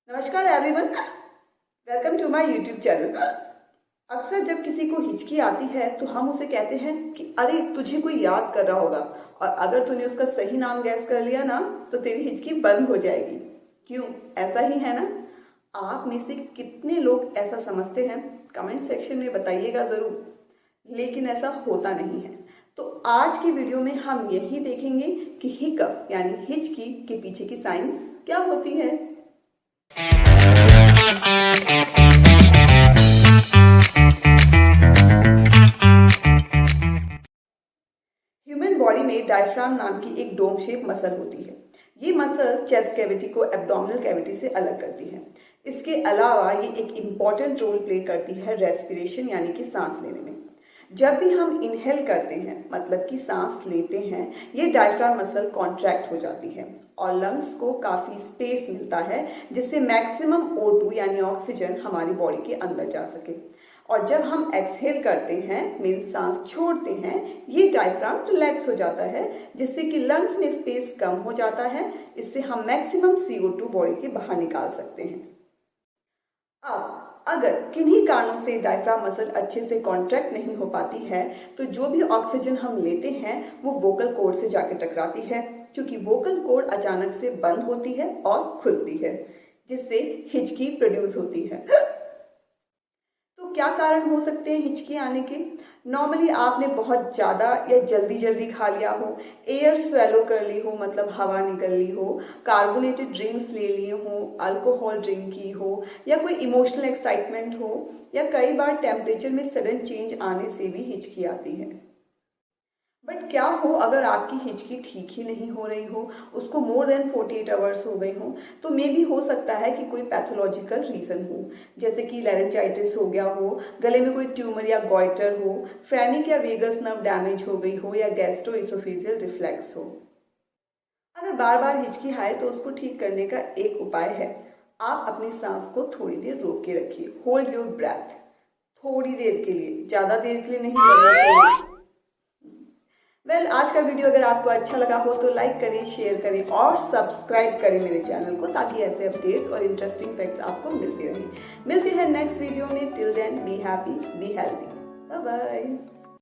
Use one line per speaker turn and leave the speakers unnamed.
नमस्कार everyone, welcome to my YouTube channel. अक्सर जब किसी को हिचकी आती है तो हम उसे कहते हैं कि अरे तुझे कोई याद कर रहा होगा, और अगर तूने उसका सही नाम गैस कर लिया ना तो तेरी हिचकी बंद हो जाएगी। क्यों? ऐसा ही है ना? आप में से कितने लोग ऐसा समझते हैं? कमेंट सेक्शन में बताइएगा ज़रूर, लेकिन ऐसा होता नहीं है। तो आज की वीडियो में हम यही देखेंगे कि हिकअप यानी हिचकी के पीछे की साइंस क्या होती है। ह्यूमन बॉडी में डायफ्राम नाम की एक डोम शेप मसल होती है। ये मसल चेस्ट कैविटी को एब्डोमिनल कैविटी से अलग करती है। इसके अलावा ये एक इम्पॉर्टेंट रोल प्ले करती है रेस्पिरेशन यानी कि सांस लेने में। जब भी हम इनहेल करते हैं मतलब कि सांस लेते हैं, ये डायफ्राम मसल कॉन्ट्रैक्ट हो जाती है और लंग्स को काफ़ी स्पेस मिलता है जिससे मैक्सिमम O2 यानी ऑक्सीजन हमारी बॉडी के अंदर जा सके। और जब हम एक्सहेल करते हैं मीन्स सांस छोड़ते हैं, ये डायफ्राम रिलैक्स हो जाता है जिससे कि लंग्स में स्पेस कम हो जाता है। इससे हम मैक्सिमम CO2 बॉडी के बाहर निकाल सकते हैं। अब अगर किन्हीं कारणों से डायफ्राम मसल अच्छे से कॉन्ट्रैक्ट नहीं हो पाती है तो जो भी ऑक्सीजन हम लेते हैं वो वोकल कॉर्ड से जाकर टकराती है, क्योंकि वोकल कॉर्ड अचानक से बंद होती है और खुलती है जिससे हिचकी प्रोड्यूस होती है। तो क्या कारण हो सकते हैं हिचकी आने के? नॉर्मली आपने बहुत ज़्यादा या जल्दी जल्दी खा लिया हो, एयर स्वेलो कर ली हो मतलब हवा निकल ली हो, कार्बोनेटेड ड्रिंक्स ले लिए हो, अल्कोहल ड्रिंक की हो, या कोई इमोशनल एक्साइटमेंट हो, या कई बार टेम्परेचर में सडन चेंज आने से भी हिचकी आती है। बट क्या हो अगर आपकी हिचकी ठीक ही नहीं हो रही हो, उसको मोर देन 48 आवर्स हो गए हो, तो मे भी हो सकता है कि कोई पैथोलॉजिकल रीज़न हो, जैसे कि लैरेंजाइटिस हो गया हो, गले में कोई ट्यूमर या गॉइटर हो, फ्रेनिक या वेगस नर्व डैमेज हो गई हो, या गैस्ट्रोइसोफेजियल रिफ्लेक्स हो। अगर बार बार हिचकी आए तो उसको ठीक करने का एक उपाय है, आप अपनी सांस को थोड़ी देर रोक के रखिए। होल्ड योर ब्रेथ थोड़ी देर के लिए, ज़्यादा देर के लिए नहीं करना चाहिए। आज का वीडियो अगर आपको अच्छा लगा हो तो लाइक करें, शेयर करें और सब्सक्राइब करें मेरे चैनल को, ताकि ऐसे अपडेट्स और इंटरेस्टिंग फैक्ट्स आपको मिलते रहें। मिलते हैं नेक्स्ट वीडियो में। Till then be happy, be healthy, bye bye.